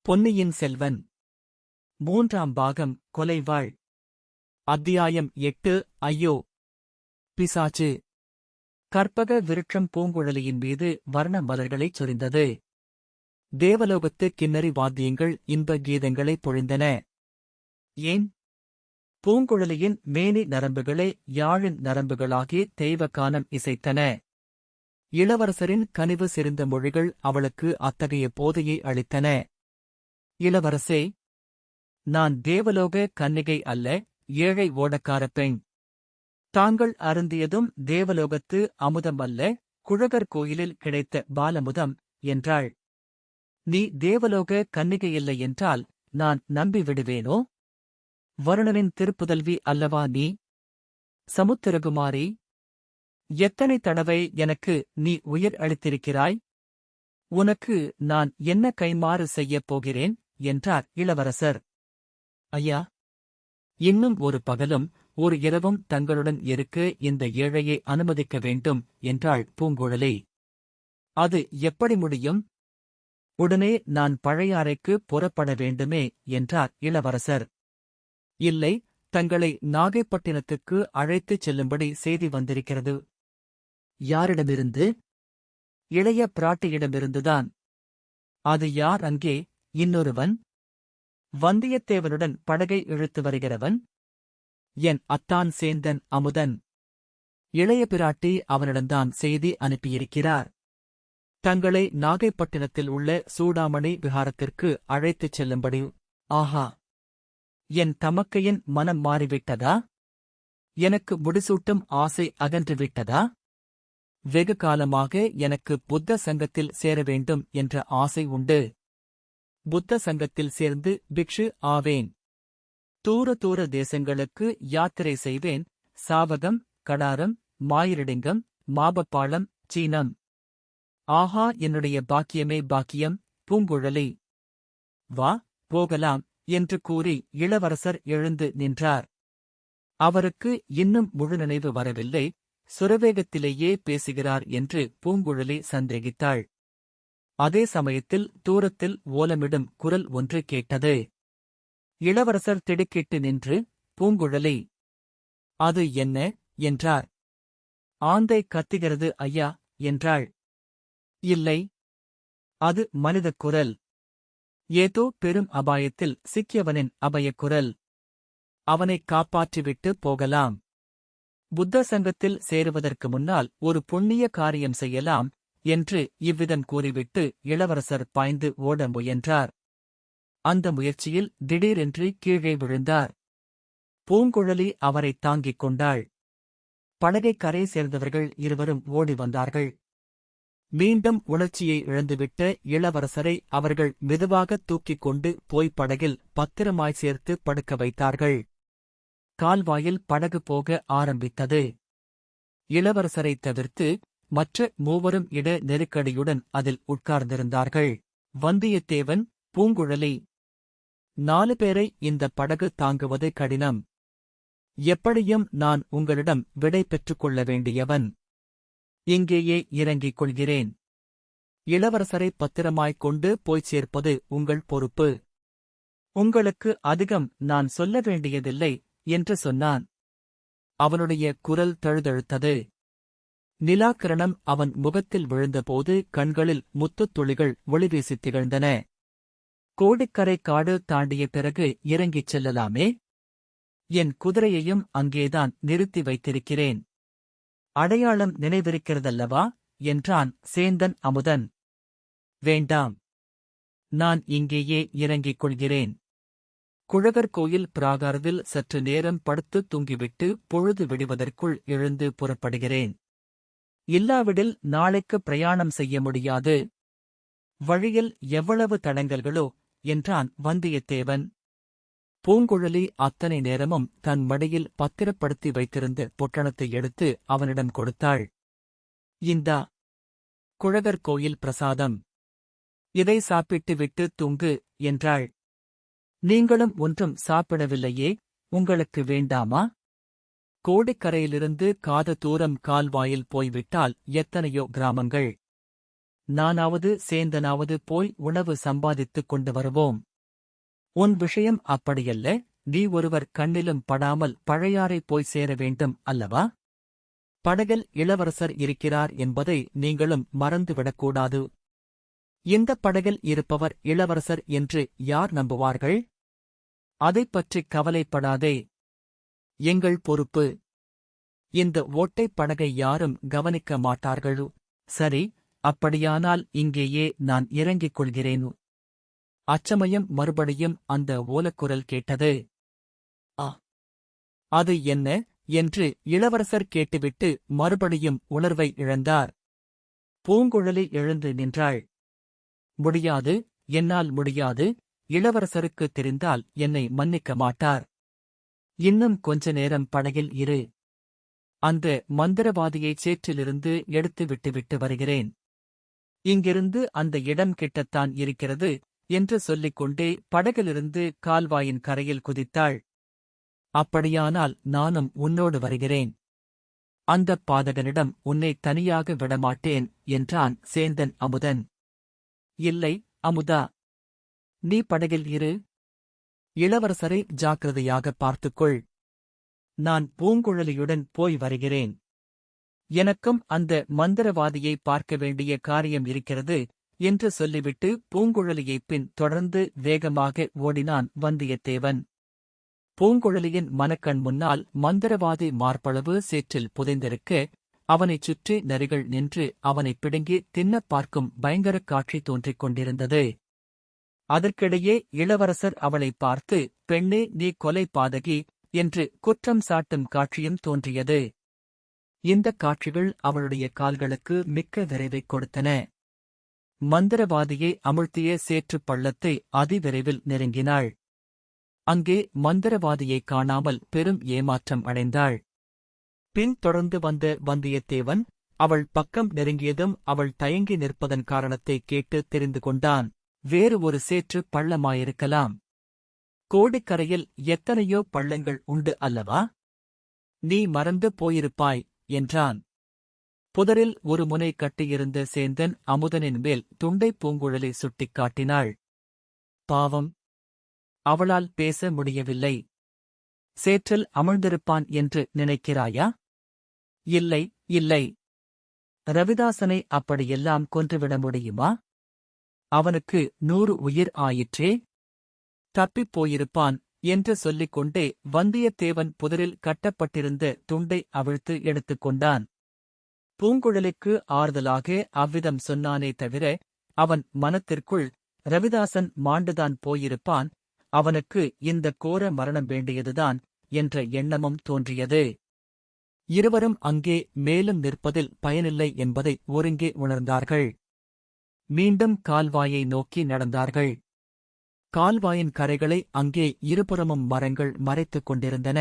பொன்னியின் செல்வன் மூன்றாம் பாகம் கொலைவாள். அத்தியாயம் 8. ஐயோ! பிசாச்சு! கற்பக விருட்சம் பூங்குழலியின் மீது வர்ண மலர்களைச் சொரிந்தது. தேவலோகத்து கின்னரி வாத்தியங்கள் இன்ப கீதங்களைப் பொழிந்தன. ஏன்? பூங்குழலியின் மேனி நரம்புகளே யாழின் நரம்புகளாகி தெய்வகானம் இசைத்தன. இளவரசரின் கனிவு செறிந்த மொழிகள் அவளுக்கு அத்தகைய போதையை அளித்தன. இளவரசே, நான் தேவலோக கன்னிகை அல்ல, ஏழை ஓடக்கார பெண். தாங்கள் அருந்தியதும் தேவலோகத்து அமுதம் அல்ல, குழகர் கோயிலில் கிடைத்த பாலமுதம் என்றாள். நீ தேவலோக கன்னிகையில்லை என்றால் நான் நம்பிவிடுவேனோ? வருணனின் திருப்புதல்வி அல்லவா நீ? சமுத்திரகுமாரி, எத்தனை தடவை எனக்கு நீ உயிர் அளித்திருக்கிறாய்? உனக்கு நான் என்ன கைமாறு செய்யப் போகிறேன் என்றார் இளவரசர். ஐயா, இன்னும் ஒரு பகலும் ஒரு இரவும் தங்களுடன் இருக்க இந்த ஏழையை அனுமதிக்க வேண்டும் என்றாள் பூங்குழலி. அது எப்படி முடியும்? உடனே நான் பழையாறைக்கு புறப்பட வேண்டுமே என்றார் இளவரசர். இல்லை, தங்களை நாகைப்பட்டினத்துக்கு அழைத்துச் செல்லும்படி செய்தி வந்திருக்கிறது. யாரிடமிருந்து? இளைய பிராட்டியிடமிருந்துதான். அது யார் அங்கே? இன்னொருவன்? வந்தியத்தேவனுடன் படகை இழுத்து வருகிறவன்? என் அத்தான் சேந்தன் அமுதன். இளைய பிராட்டி அவனிடம்தான் செய்தி அனுப்பியிருக்கிறார். தங்களை நாகைப்பட்டினத்தில் உள்ள சூடாமணி விஹாரத்திற்கு அழைத்துச் செல்லும்படி. ஆஹா! என் தமக்கையின் மனம் மாறிவிட்டதா? எனக்கு முடிசூட்டும் ஆசை அகன்றுவிட்டதா? வெகு காலமாக எனக்கு புத்த சங்கத்தில் சேர வேண்டும் என்ற ஆசை உண்டு. புத்த சங்கத்தில் சேர்ந்து பிக்ஷு ஆவேன். தூர தூர தேசங்களுக்கு யாத்திரை செய்வேன். சாவகம், கடாரம், மாயிரடிங்கம், மாபப்பாளம், சீனம். ஆஹா, என்னுடைய பாக்கியமே பாக்கியம்! பூங்குழலி, வா, போகலாம் என்று கூறி இளவரசர் எழுந்து நின்றார். அவருக்கு இன்னும் முழு நினைவு வரவில்லை. சுரவேகத்திலேயே பேசுகிறார் என்று பூங்குழலி சந்தேகித்தாள். அதே சமயத்தில் தூரத்தில் ஓலமிடும் குரல் ஒன்று கேட்டது. இளவரசர் திடுக்கிட்டு நின்று, பூங்குழலி, அது என்ன என்றார். ஆந்தை கத்துகிறது ஐயா என்றாள். இல்லை, அது மனிதக் குரல். ஏதோ பெரும் அபாயத்தில் சிக்கியவனின் அபயக்குரல். அவனைக் காப்பாற்றிவிட்டு போகலாம். புத்த சங்கத்தில் சேருவதற்கு முன்னால் ஒரு புண்ணிய காரியம் செய்யலாம் என்று இவ்விதம் கூறிவிட்டு இளவரசர் பாய்ந்து ஓட முயன்றார். அந்த முயற்சியில் திடீரென்று கீழே விழுந்தார். பூங்குழலி அவரைத் தாங்கிக் கொண்டாள். படகைக் கரை சேர்ந்தவர்கள் இருவரும் ஓடி வந்தார்கள். மீண்டும் உணர்ச்சியை இழந்துவிட்ட இளவரசரை அவர்கள் மெதுவாகத் தூக்கிக் கொண்டு போய் படகில் பத்திரமாய் சேர்த்து படுக்க வைத்தார்கள். கால்வாயில் படகு போக ஆரம்பித்தது. இளவரசரைத் தவிர்த்து மற்ற மூவரும் இட நெருக்கடியுடன் அதில் உட்கார்ந்திருந்தார்கள். வந்தியத்தேவன், பூங்குழலி, 4 பேரை இந்த படகு தாங்குவது கடினம். எப்படியும் நான் உங்களிடம் விடை பெற்றுக் கொள்ள வேண்டியவன். இங்கேயே இறங்கிக் கொள்கிறேன். இளவரசரை பத்திரமாய்க் கொண்டு போய்ச் சேர்ப்பது உங்கள் பொறுப்பு. உங்களுக்கு அதிகம் நான் சொல்ல வேண்டியதில்லை என்று சொன்னான். அவனுடைய குரல் தழுதழுத்தது. நிலாக்கிரணம் அவன் முகத்தில் விழுந்தபோது கண்களில் முத்துத் துளிகள் ஒளிவீசித் திகழ்ந்தன. கோடிக்கரை காடு தாண்டிய பிறகு இறங்கிச் செல்லலாமே? என் குதிரையையும் அங்கேதான் நிறுத்தி வைத்திருக்கிறேன். அடையாளம் நினைவிருக்கிறதல்லவா என்றான் சேந்தன் அமுதன். வேண்டாம், நான் இங்கேயே இறங்கிக் கொள்கிறேன். குழகர் கோயில் பிராகாரத்தில் சற்று நேரம் படுத்து தூங்கிவிட்டு பொழுது விடுவதற்குள் எழுந்து புறப்படுகிறேன். இல்லாவிடில் நாளைக்கு பிரயாணம் செய்ய முடியாது. வழியில் எவ்வளவு தடங்கல்களோ என்றான் வந்தியத்தேவன். பூங்குழலி அத்தனை நேரமும் தன் மடியில் பத்திரப்படுத்தி வைத்திருந்த பொட்டணத்தை எடுத்து அவனிடம் கொடுத்தாள். இந்தா, குழகர் கோயில் பிரசாதம். இதை சாப்பிட்டு விட்டு தூங்கு என்றாள். நீங்களும் ஒன்றும் சாப்பிடவில்லையே, உங்களுக்கு வேண்டாமா? கோடிக்கரையிலிருந்து காத தூரம் கால்வாயில் போய்விட்டால் எத்தனையோ கிராமங்கள். நானாவது சேந்தனாவது போய் உணவு சம்பாதித்துக் கொண்டு வருவோம். உன் விஷயம் அப்படியல்ல, நீ ஒருவர் கண்ணிலும் படாமல் பழையாறை போய் சேர வேண்டும் அல்லவா? படகில் இளவரசர் இருக்கிறார் என்பதை நீங்களும் மறந்துவிடக்கூடாது. இந்த படகில் இருப்பவர் இளவரசர் என்று யார் நம்புவார்கள்? அதைப் பற்றிக் கவலைப்படாதே. எங்கள் பொறுப்பு. இந்த ஓட்டைப் படகை யாரும் கவனிக்க மாட்டார்கள். சரி, அப்படியானால் இங்கேயே நான் இறங்கிக் கொள்கிறேன். அச்சமயம் மறுபடியும் அந்த ஓலக்குரல் கேட்டது. ஆ, அது என்ன என்று இளவரசர் கேட்டுவிட்டு மறுபடியும் உணர்வை இழந்தார். பூங்குழலி எழுந்து நின்றாள். முடியாது, என்னால் முடியாது. இளவரசருக்கு தெரிந்தால் என்னை மன்னிக்க மாட்டார். இன்னும் கொஞ்ச நேரம் படகில் இரு. அந்த மந்திரவாதியை சேற்றிலிருந்து எடுத்து விட்டுவிட்டு வருகிறேன். இங்கிருந்து அந்த இடம் கிட்டத்தான் இருக்கிறது என்று சொல்லிக் கொண்டே படகிலிருந்து கால்வாயின் கரையில் குதித்தாள். அப்படியானால் நானும் உன்னோடு வருகிறேன். அந்தப் பாதகனிடம் உன்னை தனியாக விடமாட்டேன் என்றான் சேந்தன் அமுதன். இல்லை, அமுதா. நீ படகில் இரு. இளவரசரை ஜாக்கிரதையாக பார்த்துக்கொள். நான் பூங்குழலியுடன் போய் வருகிறேன். எனக்கும் அந்த மந்திரவாதியை பார்க்க வேண்டிய காரியம் இருக்கிறது என்று சொல்லிவிட்டு பூங்குழலியைப் பின் தொடர்ந்து வேகமாக ஓடினான் வந்தியத்தேவன். பூங்குழலியின் மனக்கண் முன்னால் மந்திரவாதி மார்பளவு சேற்றில் புதைந்திருக்க, அவனைச் சுற்றி நரிகள் நின்று அவனைப் பிடுங்கி தின்னப் பார்க்கும் பயங்கரக் காட்சி தோன்றிக் கொண்டிருந்தது. அதற்கிடையே இளவரசர் அவளைப் பார்த்து, பெண்ணே, நீ கொலை பாதகி என்று குற்றம் சாட்டும் காட்சியும் தோன்றியது. இந்தக் காட்சிகள் அவளுடைய கால்களுக்கு மிக்க விரைவைக் கொடுத்தன. மந்திரவாதியை அமிழ்த்திய சேற்றுப் பள்ளத்தை அதிவிரைவில் நெருங்கினாள். அங்கே மந்திரவாதியைக் காணாமல் பெரும் ஏமாற்றம் அடைந்தாள். பின் தொடர்ந்து வந்த வந்தியத்தேவன் அவள் பக்கம் நெருங்கியதும் அவள் தயங்கி நிற்பதன் காரணத்தைக் கேட்டு தெரிந்து கொண்டான். வேறு ஒரு சேற்று பள்ளமாயிருக்கலாம். கோடிக்கரையில் எத்தனையோ பள்ளங்கள் உண்டு அல்லவா? நீ மறந்து போயிருப்பாய் என்றான். புதரில் ஒரு முனை கட்டியிருந்த சேந்தன் அமுதனின் மேல் துண்டைப் பூங்குழலி சுட்டிக் காட்டினாள். பாவம், அவளால் பேச முடியவில்லை. சேற்றில் அமிழ்ந்திருப்பான் என்று நினைக்கிறாயா? இல்லை, இல்லை. ரவிதாசனை அப்படியெல்லாம் கொன்றுவிட முடியுமா? அவனுக்கு 100 உயிர் ஆயிற்றே. தப்பிப் போயிருப்பான் என்று சொல்லிக் கொண்டே வந்தியத்தேவன் புதரில் கட்டப்பட்டிருந்த துண்டை அவிழ்த்து எடுத்துக் கொண்டான். பூங்குழலிக்கு ஆறுதலாக அவ்விதம் சொன்னானே தவிர, அவன் மனத்திற்குள் ரவிதாசன் மாண்டுதான் போயிருப்பான், அவனுக்கு இந்த கோர மரணம் வேண்டியதுதான் என்ற எண்ணமும் தோன்றியது. இருவரும் அங்கே மேலும் நிற்பதில் பயனில்லை என்பதை ஒருங்கே உணர்ந்தார்கள். மீண்டும் கால்வாயை நோக்கி நடந்தார்கள். கால்வாயின் கரைகளை அங்கே இருபுறமும் மரங்கள் மறைத்துக் கொண்டிருந்தன.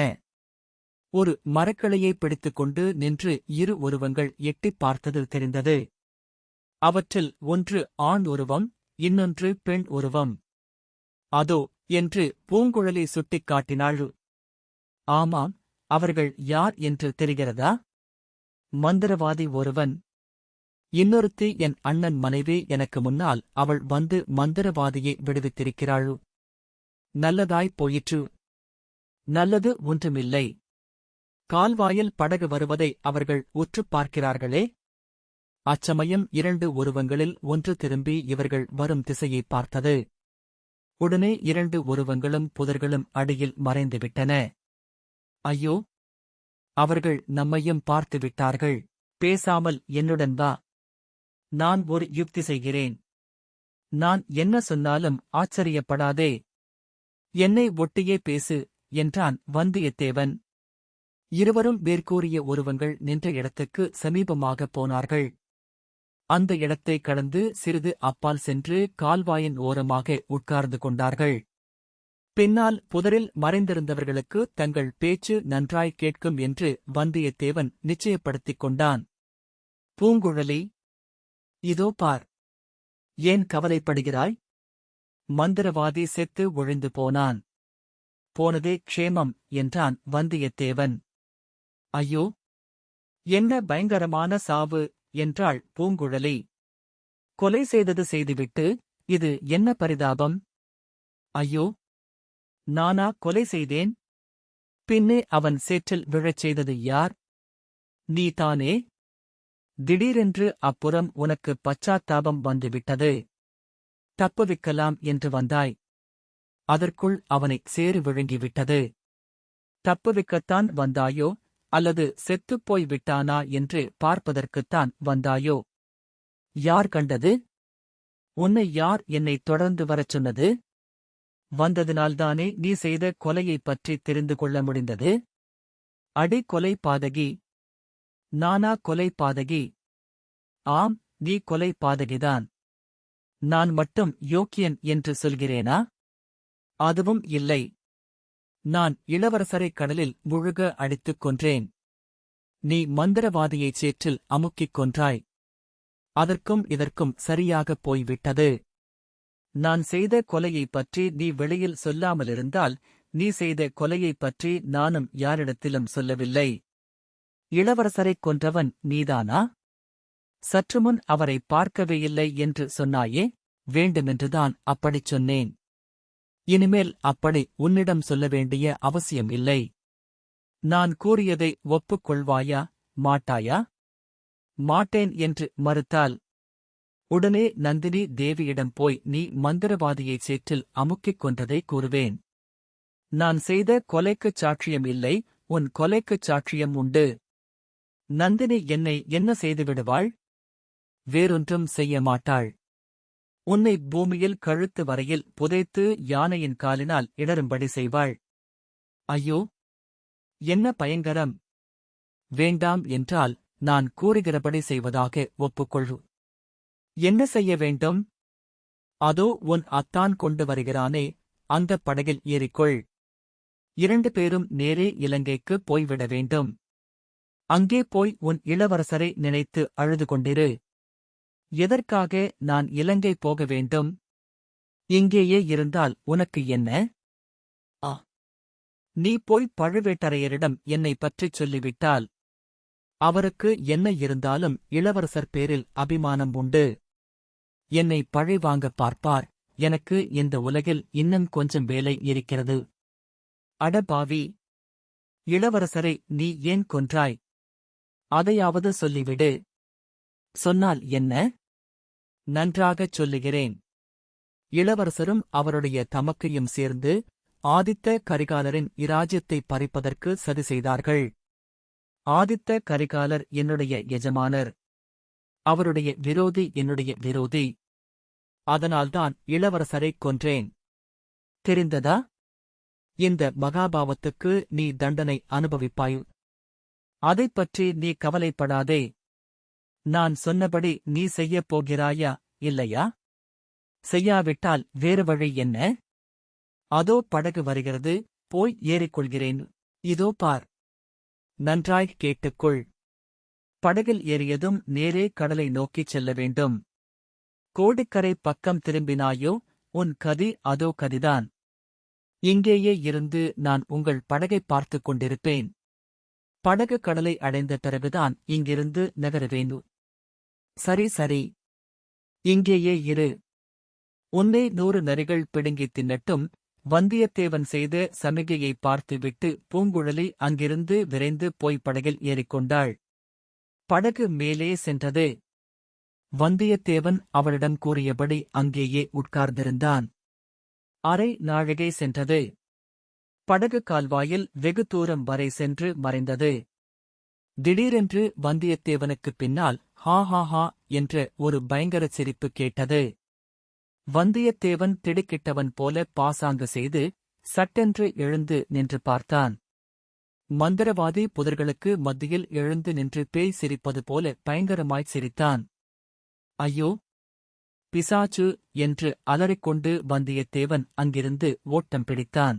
ஒரு மரக்கிளையை பிடித்துக்கொண்டு நின்று இரு உருவங்கள் எட்டிப் பார்த்தது தெரிந்தது. அவற்றில் ஒன்று ஆண் உருவம், இன்னொன்று பெண் உருவம். அதோ என்று பூங்குழலி சுட்டிக் காட்டினாள். ஆமாம், அவர்கள் யார் என்று தெரிகிறதா? மந்திரவாதி ஒருவன். இன்னொருத்தி என் அண்ணன் மனைவி. எனக்கு முன்னால் அவள் வந்து மந்திரவாதியை விடுவித்திருக்கிறாள். நல்லதாய்ப் போயிற்று. நல்லது ஒன்றுமில்லை. கால்வாயில் படகு வருவதை அவர்கள் உற்றுப் பார்க்கிறார்களே. அச்சமயம் 2 உருவங்களில் ஒன்று திரும்பி இவர்கள் வரும் திசையைப் பார்த்தது. உடனே 2 உருவங்களும் புதர்களும் அடியில் மறைந்துவிட்டன. ஐயோ, அவர்கள் நம்மையும் பார்த்து விட்டார்கள். பேசாமல் என்னுடன் வா. நான் ஒரு யுக்தி செய்கிறேன். நான் என்ன சொன்னாலும் ஆச்சரியப்படாதே. என்னை ஒட்டியே பேசு என்றான் வந்தியத்தேவன். இருவரும் மேற்கூறிய உருவங்கள் நின்ற இடத்துக்கு சமீபமாகப் போனார்கள். அந்த இடத்தை கடந்து சிறிது அப்பால் சென்று கால்வாயின் ஓரமாக உட்கார்ந்து கொண்டார்கள். பின்னால் புதரில் மறைந்திருந்தவர்களுக்கு தங்கள் பேச்சு நன்றாய் கேட்கும் என்று வந்தியத்தேவன் நிச்சயப்படுத்திக் கொண்டான். பூங்குழலி, இதோ பார். ஏன் கவலைப்படுகிறாய்? மந்திரவாதி செத்து ஒழிந்து போனான். போனதே க்ஷேமம் என்றான் வந்தியத்தேவன். ஐயோ, என்ன பயங்கரமான சாவு என்றாள் பூங்குழலி. கொலை செய்தது செய்துவிட்டு, இது என்ன பரிதாபம்? ஐயோ! நானா கொலை செய்தேன்? பின்னே அவன் சேற்றில் விழச் செய்தது யார்? நீதானே? திடீரென்று அப்புறம் உனக்கு பச்சாத்தாபம் வந்துவிட்டது. தப்புவிக்கலாம் என்று வந்தாய். அதற்குள் அவனை சேறு விழுங்கிவிட்டது. தப்புவிக்கத்தான் வந்தாயோ, அல்லது செத்துப்போய் விட்டானா என்று பார்ப்பதற்குத்தான் வந்தாயோ? யார் கண்டது? உன்னை யார் என்னை தொடர்ந்து வரச் சொன்னது? வந்ததினால்தானே நீ செய்த கொலையைப் பற்றி தெரிந்து கொள்ள முடிந்தது? அடி கொலை பாதகி! நானா கொலை பாதகி? ஆம், நீ கொலை பாதகிதான். நான் மட்டும் யோக்கியன் என்று சொல்கிறேனா? அதுவும் இல்லை. நான் இளவரசரைக் கடலில் முழுக அடித்துக் கொன்றேன். நீ மந்திரவாதியைச் சேற்றில் அமுக்கிக் கொன்றாய். அதற்கும் இதற்கும் சரியாகப் போய்விட்டது. நான் செய்த கொலையைப் பற்றி நீ வெளியில் சொல்லாமலிருந்தால், நீ செய்த கொலையைப் பற்றி நானும் யாரிடத்திலும் சொல்லவில்லை. இளவரசரைக் கொன்றவன் நீதானா? சற்றுமுன் அவரைப் பார்க்கவேயில்லை என்று சொன்னாயே, வேண்டுமென்றுதான் அப்படிச் சொன்னேன். இனிமேல் அப்படி உன்னிடம் சொல்ல வேண்டிய அவசியம் இல்லை. நான் கூறியதை ஒப்புக்கொள்வாயா, மாட்டாயா? மாட்டேன் என்று மறுத்தால், உடனே நந்தினி தேவியிடம் போய் நீ மந்திரவாதியைச் சேற்றில் அமுக்கிக் கொன்றதை கூறுவேன். நான் செய்த கொலைக்குச் சாட்சியம் இல்லை, உன் கொலைக்குச் சாட்சியம் உண்டு. நந்தினி என்னை என்ன செய்துவிடுவாள்? வேறொன்றும் செய்ய மாட்டாள். உன்னை பூமியில் கழுத்து வரையில் புதைத்து யானையின் காலினால் இடரும்படி செய்வாள். ஐயோ! என்ன பயங்கரம்! வேண்டாம் என்றால் நான் கூறுகிறபடி செய்வதாக ஒப்புக்கொள்ளு. என்ன செய்ய வேண்டும்? அதோ உன் அத்தான் கொண்டு வருகிறானே, அந்தப் படகில் ஏறிக்கொள். 2 பேரும் நேரே இலங்கைக்குப் போய்விட வேண்டும். அங்கே போய் உன் இளவரசரை நினைத்து அழுது கொண்டிரு. எதற்காக நான் இலங்கை போக வேண்டும்? இங்கேயே இருந்தால் உனக்கு என்ன? ஆ! நீ போய் பழுவேட்டரையரிடம் என்னைப் பற்றிச் சொல்லிவிட்டால், அவருக்கு என்ன இருந்தாலும் இளவரசர் பேரில் அபிமானம் உண்டு. என்னை பழி வாங்கப் பார்ப்பார். எனக்கு இந்த உலகில் இன்னும் கொஞ்சம் வேலை இருக்கிறது. அடபாவி! இளவரசரை நீ ஏன் கொன்றாய்? அதையாவது சொல்லிவிடு. சொன்னால் என்ன? நன்றாகச் சொல்லுகிறேன். இளவரசரும் அவருடைய தமக்கையும் சேர்ந்து ஆதித்த கரிகாலரின் இராஜ்யத்தைப் பறிப்பதற்கு சதி செய்தார்கள். ஆதித்த கரிகாலர் என்னுடைய எஜமானர். அவருடைய விரோதி என்னுடைய விரோதி. அதனால்தான் இளவரசரைக் கொன்றேன். தெரிந்ததா? இந்த மகாபாவத்துக்கு நீ தண்டனை அனுபவிப்பாய். அதைப் பற்றி நீ கவலைப்படாதே. நான் சொன்னபடி நீ செய்யப் போகிறாயா, இல்லையா? செய்யாவிட்டால் வேறு வழி என்ன? அதோ படகு வருகிறது, போய் ஏறிக்கொள்கிறேன். இதோ பார். நன்றாய்க் கேட்டுக்கொள். படகில் ஏறியதும் நேரே கடலை நோக்கிச் செல்ல வேண்டும். கோடிக்கரை பக்கம் திரும்பினாயோ, உன் கதி அதோ கதிதான். இங்கேயே இருந்து நான் உங்கள் படகைப் பார்த்துக் கொண்டிருப்பேன். படகு கடலை அடைந்த பிறகுதான் இங்கிருந்து நகருவேன். சரி சரி. இங்கேயே இரு. உன்னை 100 நரிகள் பிடுங்கித் தின்னட்டும். வந்தியத்தேவன் செய்த சமிகையை பார்த்துவிட்டு பூங்குழலி அங்கிருந்து விரைந்து போய் படகில் ஏறிக்கொண்டாள். படகு மேலே சென்றது. வந்தியத்தேவன் அவளிடம் கூறியபடி அங்கேயே உட்கார்ந்திருந்தான். அரை நாழிகை சென்றது. படகு கால்வாயில் வெகு தூரம் வரை சென்று மறைந்தது. திடீரென்று வந்தியத்தேவனுக்குப் பின்னால் ஹா ஹா ஹா என்ற ஒரு பயங்கரச் சிரிப்பு கேட்டது. வந்தியத்தேவன் திடுக்கிட்டவன் போல பாசாங்கு செய்து சட்டென்று எழுந்து நின்று பார்த்தான். மந்திரவாதி புதர்களுக்கு மத்தியில் எழுந்து நின்று பேய் சிரிப்பது போல பயங்கரமாய்ச் சிரித்தான். ஐயோ! பிசாச்சு என்று அலறிக்கொண்டு வந்தியத்தேவன் அங்கிருந்து ஓட்டம் பிடித்தான்.